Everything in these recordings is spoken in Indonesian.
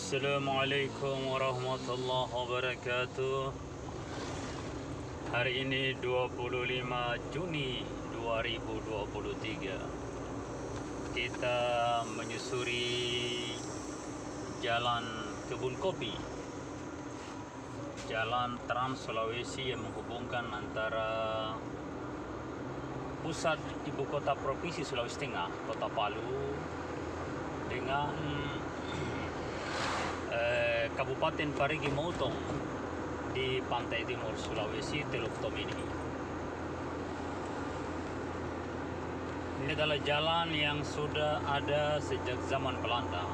Assalamualaikum warahmatullahi wabarakatuh. Hari ini 25 Juni 2023. Kita menyusuri jalan kebun kopi, jalan Trans Sulawesi yang menghubungkan antara pusat ibu kota provinsi Sulawesi Tengah, Kota Palu, dengan Kabupaten Parigi Motong di pantai timur Sulawesi, Teluk Tomini. Ini adalah jalan yang sudah ada sejak zaman Belanda,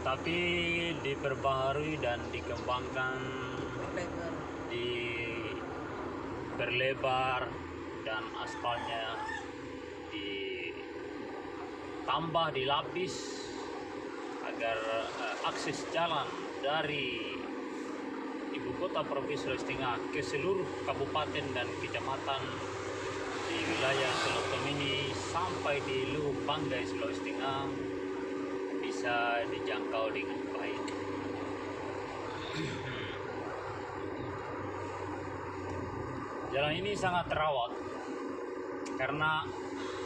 tapi diperbaharui dan dikembangkan, diperlebar, dan aspalnya ditambah, dilapis agar akses jalan dari ibu kota provinsi Sulawesi Tengah ke seluruh kabupaten dan kecamatan di wilayah Teluk Tomini sampai di Lubuk Banggai, Sulawesi Tengah bisa dijangkau dengan baik. Jalan ini sangat terawat karena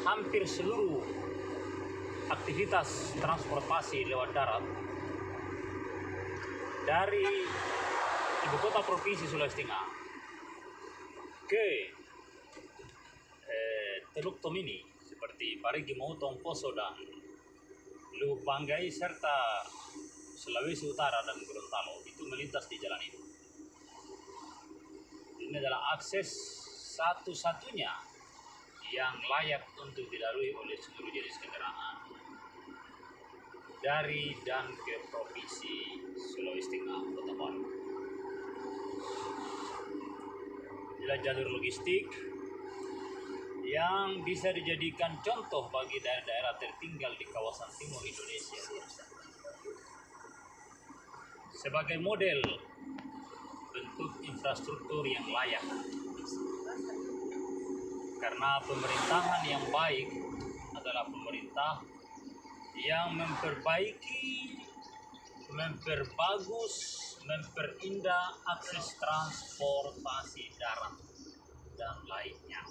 hampir seluruh aktivitas transportasi lewat darat dari ibu kota provinsi Sulawesi Tengah ke Teluk Tomini seperti Parigi Motong, Poso, dan Lubuk Banggai serta Sulawesi Utara dan Gorontalo itu melintas di jalan ini. Ini adalah akses satu-satunya yang layak untuk dilalui oleh seluruh jenis kendaraan dari dan ke provinsi Sulawesi Tengah, Kota Palu. Inilah jalur logistik yang bisa dijadikan contoh bagi daerah-daerah tertinggal di kawasan timur Indonesia sebagai model bentuk infrastruktur yang layak, karena pemerintahan yang baik adalah pemerintah yang memperbaiki, memperbagus, memperindah akses transportasi darat dan lainnya.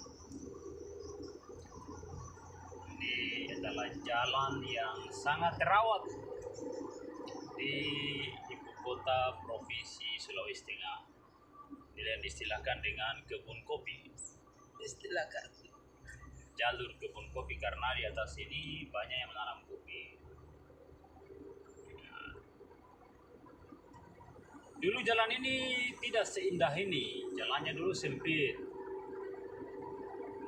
Ini adalah jalan yang sangat terawat di ibu kota provinsi Sulawesi Tengah. Ini yang diistilahkan dengan kebun kopi. Jalur kebun kopi karena di atas ini banyak yang menanam kopi. Dulu jalan ini tidak seindah ini, jalannya dulu sempit.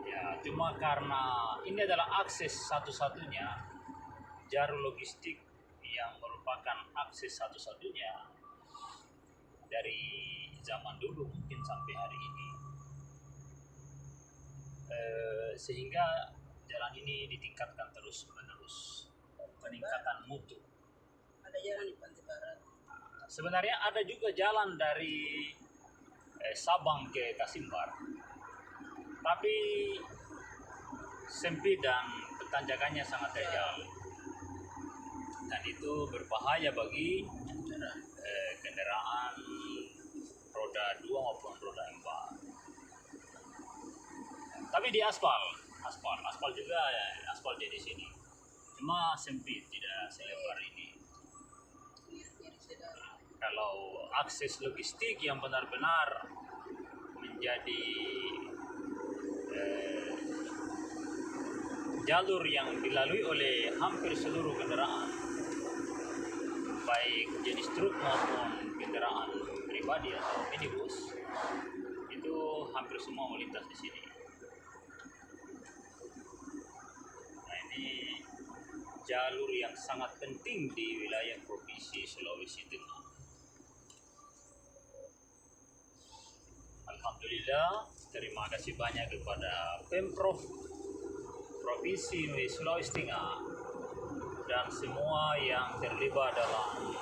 Ya, cuma karena ini adalah akses satu-satunya, jalur logistik yang merupakan akses satu-satunya dari zaman dulu mungkin sampai hari ini. Sehingga jalan ini ditingkatkan terus-menerus, peningkatan mutu. Ada jalan di Pantai Barat. Sebenarnya ada juga jalan dari Sabang ke Kasimbar, tapi sempit dan tanjakannya sangat terjal, dan itu berbahaya bagi kendaraan roda 2 maupun roda 4. Tapi di aspal juga, aspal di sini, cuma sempit, tidak selebar ini. Kalau akses logistik yang benar-benar menjadi jalur yang dilalui oleh hampir seluruh kendaraan, baik jenis truk maupun kendaraan pribadi atau minibus, itu hampir semua melintas di sini. Ini jalur yang sangat penting di wilayah provinsi Sulawesi Tengah. Alhamdulillah, terima kasih banyak kepada Pemprov Provinsi Sulawesi Tengah dan semua yang terlibat dalam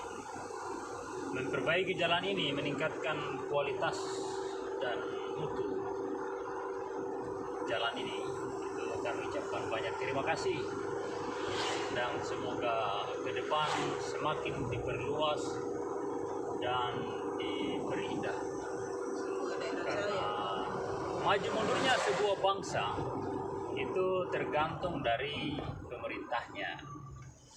memperbaiki jalan ini, meningkatkan kualitas dan mutu jalan ini. Kami ucapkan banyak terima kasih. dan semoga ke depan semakin diperluas dan diperindah. Semoga daerah Karena saya maju mundurnya sebuah bangsa itu tergantung dari pemerintahnya.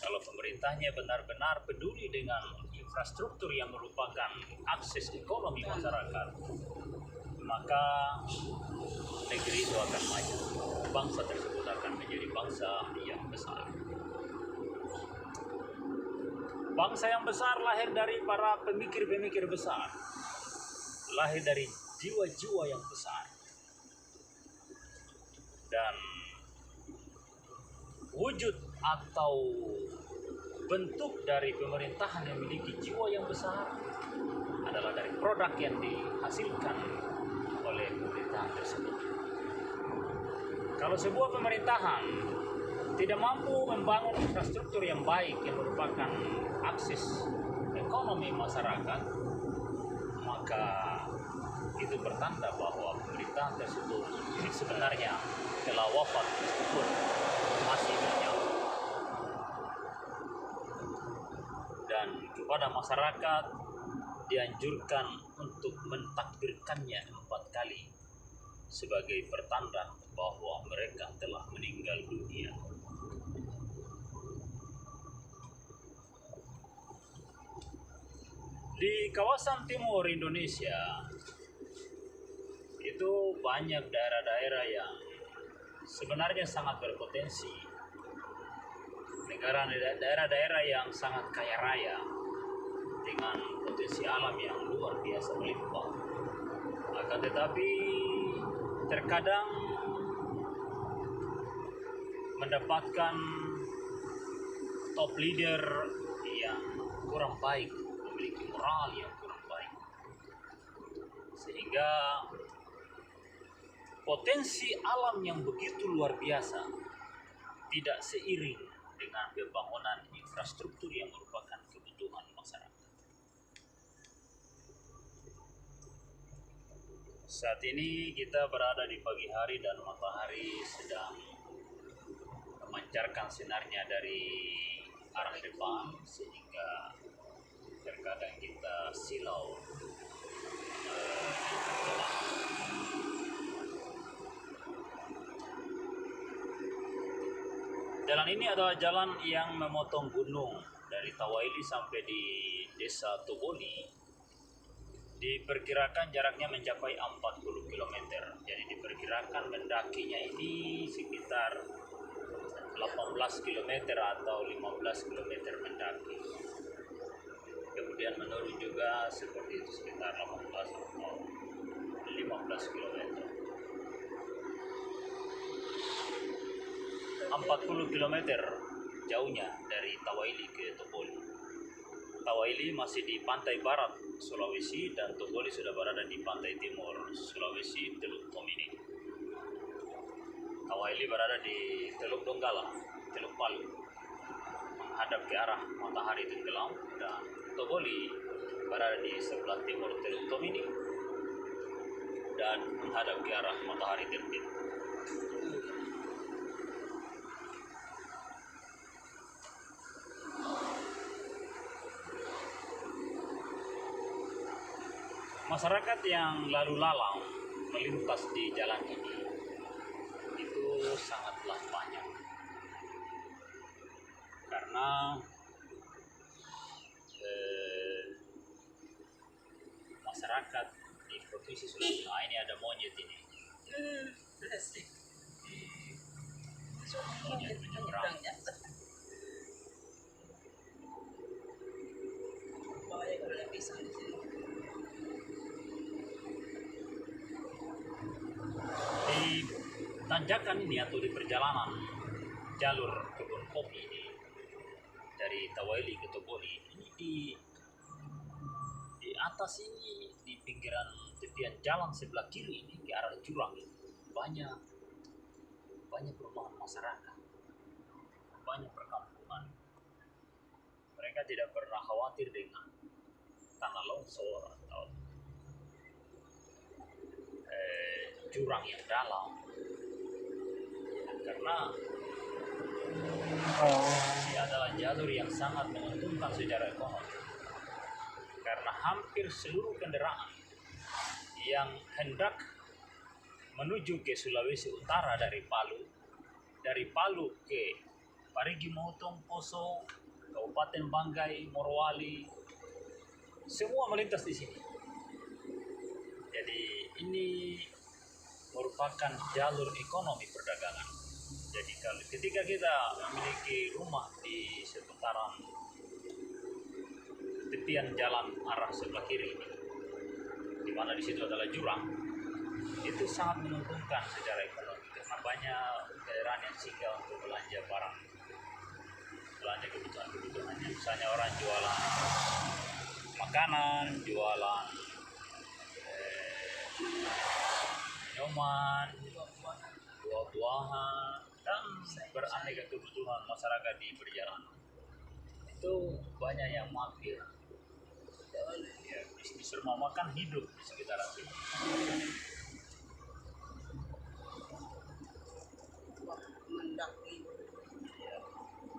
Kalau pemerintahnya benar-benar peduli dengan infrastruktur yang merupakan akses ekonomi masyarakat, maka negeri itu akan maju. Bangsa tersebut akan menjadi bangsa yang besar. Bangsa yang besar lahir dari para pemikir-pemikir besar, lahir dari jiwa-jiwa yang besar. Dan wujud atau bentuk dari pemerintahan yang memiliki jiwa yang besar adalah dari produk yang dihasilkan oleh pemerintahan tersebut. Kalau sebuah pemerintahan tidak mampu membangun infrastruktur yang baik yang merupakan akses ekonomi masyarakat, maka itu bertanda bahwa pemerintahan tersebut sebenarnya telah wafat meskipun masih bernyawa. Dan kepada masyarakat dianjurkan untuk mentakbirkannya 4 kali sebagai pertanda bahwa mereka telah meninggal dunia. Di kawasan timur Indonesia itu banyak daerah-daerah yang sebenarnya sangat berpotensi. Daerah-daerah yang sangat kaya raya dengan potensi alam yang luar biasa melimpah. Akan tetapi terkadang mendapatkan top leader yang kurang baik, memiliki moral yang kurang baik, sehingga potensi alam yang begitu luar biasa tidak seiring dengan pembangunan infrastruktur yang merupakan kebutuhan masyarakat. Saat ini kita berada di pagi hari dan matahari sedang memancarkan sinarnya dari arah depan, sehingga terkadang kita silau Jalan ini adalah jalan yang memotong gunung dari Tawaili sampai di Desa Toboli. Diperkirakan jaraknya mencapai 40 km. Jadi diperkirakan mendakinya ini sekitar 18 km atau 15 km mendaki. Kemudian menurun juga seperti itu sekitar 18 atau 15 km. 40 km jauhnya dari Tawaili ke Toboli. Tawaili masih di pantai barat Sulawesi dan Toboli sudah berada di pantai timur Sulawesi, Teluk Tomini. Tawaili berada di Teluk Donggala, Teluk Palu, menghadap ke arah matahari tenggelam, dan Toboli berada di sebelah timur Teluk Tomini dan menghadap ke arah matahari terbit. Masyarakat yang lalu lalang melintas di jalan ini itu sangatlah banyak, karena masyarakat di Provinsi Sulawesi Tengah ini ada monyet ini. asik. Monyet menyeberang. Bahaya kalau ada pisang di sini. Di tanjakan ini atau di perjalanan jalur kebun kopi ini dari Tawaili ke Toboli ini, di atas ini, di pinggiran tepian jalan sebelah kiri ini ke arah jurang ini banyak perumahan masyarakat, banyak perkampungan. Mereka tidak pernah khawatir dengan tanah longsor atau jurang yang dalam, karena Ini adalah jalur yang sangat menguntungkan secara ekonomi karena hampir seluruh kendaraan yang hendak menuju ke Sulawesi Utara dari Palu ke Parigi Motong, Poso, Kabupaten Banggai, Morowali, semua melintas di sini. Jadi ini merupakan jalur ekonomi perdagangan. Jadi ketika kita memiliki rumah di seputaran tepian jalan arah sebelah kiri ini, di mana di situ adalah jurang, itu sangat menguntungkan secara ekonomi karena banyak kendaraan yang singgah untuk belanja barang, belanja kebutuhannya. Misalnya orang jualan makanan, jualan minuman, buah-buahan, dan beraneka kebutuhan masyarakat di perjalanan. Itu banyak yang mampir. Ya, bisnis rumah makan hidup di sekitaran sini. Mendaki. Ya.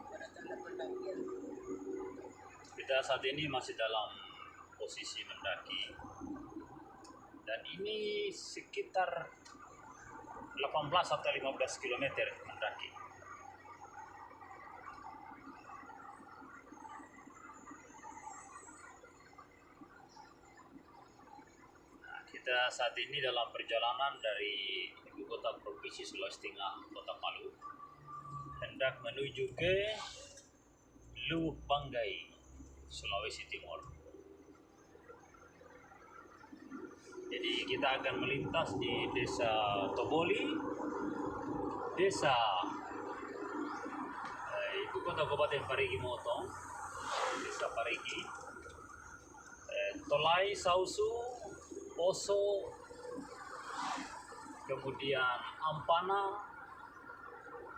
Ada tanda pendakian. Kita saat ini masih dalam posisi mendaki. Dan ini sekitar 18 atau 15 km mendaki. Nah, kita saat ini dalam perjalanan dari ibu kota provinsi Sulawesi Tengah, Kota Palu, hendak menuju ke Luwuk Banggai, Sulawesi Timur. Jadi kita akan melintas di Desa Toboli, Desa ibu kota Kabupaten Parigi Motong, Desa Parigi, Tolai, Sausu, Poso, kemudian Ampana,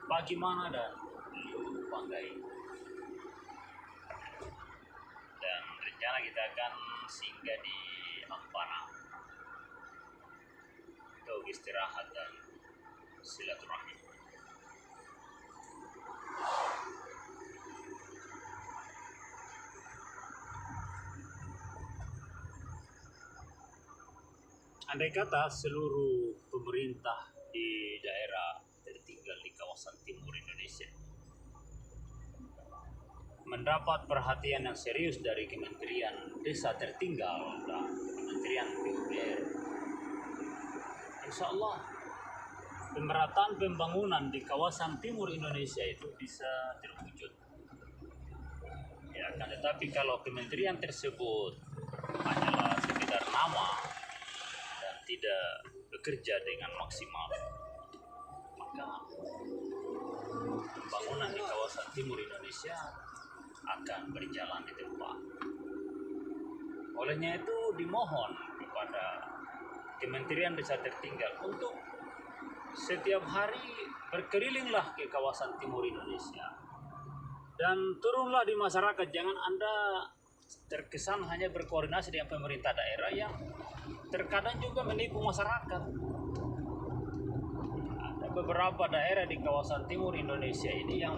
Bagimana, dan Luwuk Banggai. Dan rencana kita akan singgah di Ampana untuk istirahat dan silaturahmi. Andai kata seluruh pemerintah di daerah tertinggal di kawasan timur Indonesia mendapat perhatian yang serius dari Kementerian Desa Tertinggal dan Kementerian PUPR, insya Allah pemerataan pembangunan di kawasan timur Indonesia itu bisa terwujud. Ya, kan, tetapi kalau kementerian tersebut hanyalah sekedar nama dan tidak bekerja dengan maksimal, maka pembangunan di kawasan timur Indonesia akan berjalan di tempat. Olehnya itu dimohon kepada Kementerian Desa Tertinggal untuk setiap hari berkelilinglah ke kawasan timur Indonesia dan turunlah di masyarakat. Jangan Anda terkesan hanya berkoordinasi dengan pemerintah daerah yang terkadang juga menipu masyarakat. Ada beberapa daerah di kawasan timur Indonesia ini yang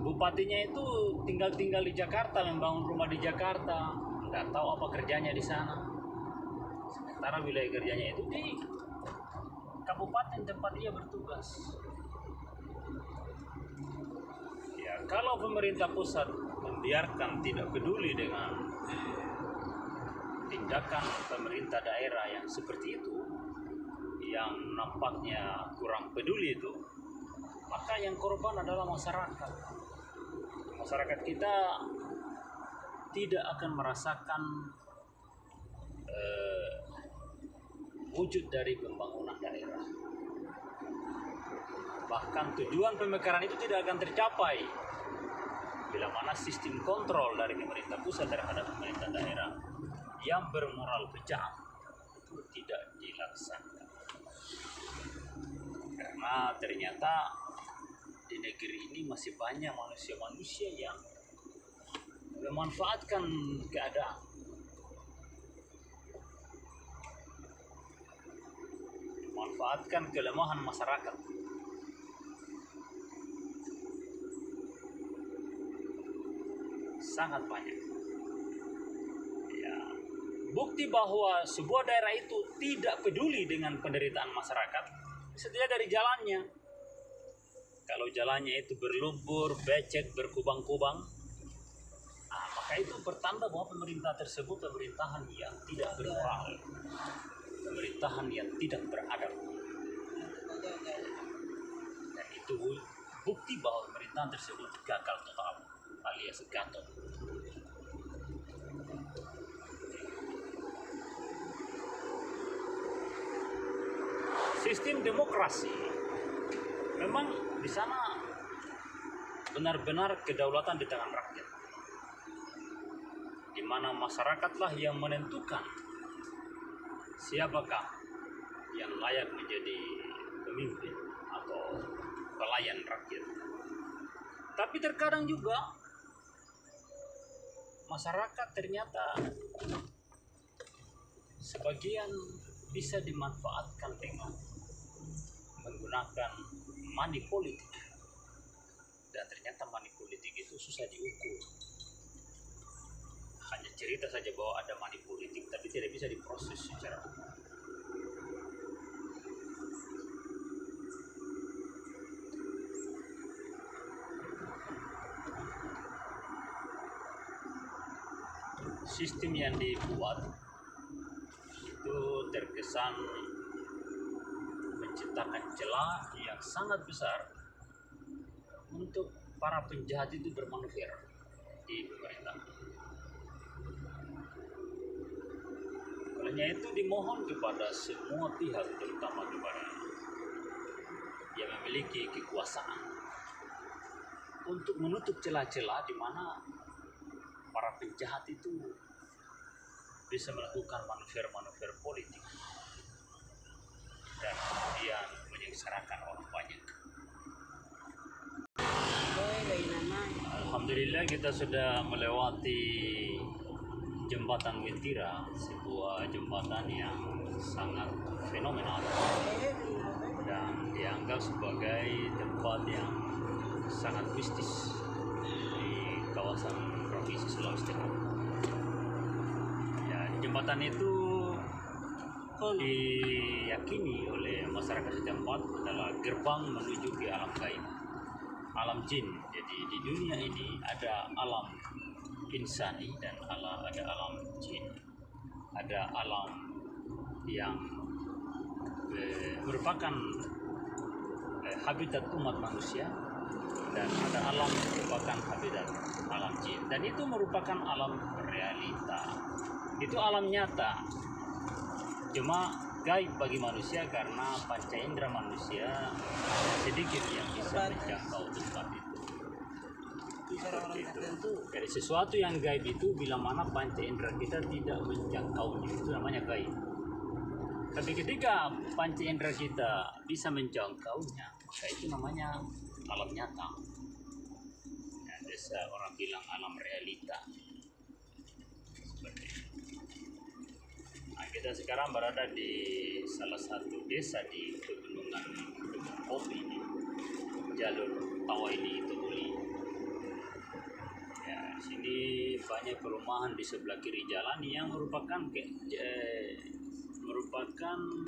bupatinya itu tinggal di Jakarta, membangun rumah di Jakarta, nggak tahu apa kerjanya di sana. Sementara wilayah kerjanya itu di kabupaten tempat dia bertugas. Ya, kalau pemerintah pusat membiarkan, tidak peduli dengan tindakan pemerintah daerah yang seperti itu, yang nampaknya kurang peduli itu, maka yang korban adalah masyarakat. Masyarakat kita tidak akan merasakan wujud dari pembangunan daerah. Bahkan tujuan pemekaran itu tidak akan tercapai bila mana sistem kontrol dari pemerintah pusat terhadap pemerintah daerah yang bermoral bejat itu tidak dilaksanakan. Karena ternyata di negeri ini masih banyak manusia-manusia yang memanfaatkan keadaan. Memanfaatkan kelemahan masyarakat. sangat banyak. Ya, bukti bahwa sebuah daerah itu tidak peduli dengan penderitaan masyarakat bisa dilihat dari jalannya. Kalau jalannya itu berlumpur, becek, berkubang-kubang, maka itu pertanda bahwa pemerintah tersebut pemerintahan yang tidak bermoral, pemerintahan yang tidak beradab. Dan itu bukti bahwa pemerintahan tersebut gagal total alias gatot. Sistem demokrasi memang di sana benar-benar kedaulatan di tangan rakyat, di mana masyarakatlah yang menentukan siapakah yang layak menjadi pemimpin atau pelayan rakyat. Tapi terkadang juga masyarakat ternyata sebagian bisa dimanfaatkan dengan menggunakan money politik, dan ternyata money politik itu susah diukur. Hanya cerita saja bahwa ada money politik, tapi tidak bisa diproses secara hukum. Sistem yang dibuat itu terkesan menciptakan celah yang sangat besar untuk para penjahat itu bermanuver di pemerintah. Olehnya itu dimohon kepada semua pihak, terutama kepada yang memiliki kekuasaan, untuk menutup celah-celah di mana para penjahat itu bisa melakukan manuver-manuver politik dan kemudian menyengsarakan orang banyak. Alhamdulillah kita sudah melewati jembatan Wintira, sebuah jembatan yang sangat fenomenal dan dianggap sebagai tempat yang sangat mistis di kawasan provinsi Sulawesi Tengah. Ya, jembatan itu diyakini oleh masyarakat setempat adalah gerbang menuju ke alam gaib, alam jin. Jadi di dunia ini ada alam insani dan ada alam jin, ada alam yang merupakan habitat umat manusia, dan ada alam yang merupakan habitat alam jin, dan itu merupakan alam realita, itu alam nyata, cuma gaib bagi manusia karena panca indera manusia sedikit yang bisa menjangkau tempat itu. Jadi sesuatu yang gaib itu bila mana panca indera kita tidak menjangkaunya, itu namanya gaib. Tapi ketika panca indera kita bisa menjangkaunya, maka itu namanya alam nyata. Ya, biasa orang bilang alam realita. Seperti itu. Nah, kita sekarang berada di salah satu desa di pegunungan Gunung Kopi di jalur Tawaini Toboli. Ya, di sini banyak perumahan di sebelah kiri jalan yang merupakan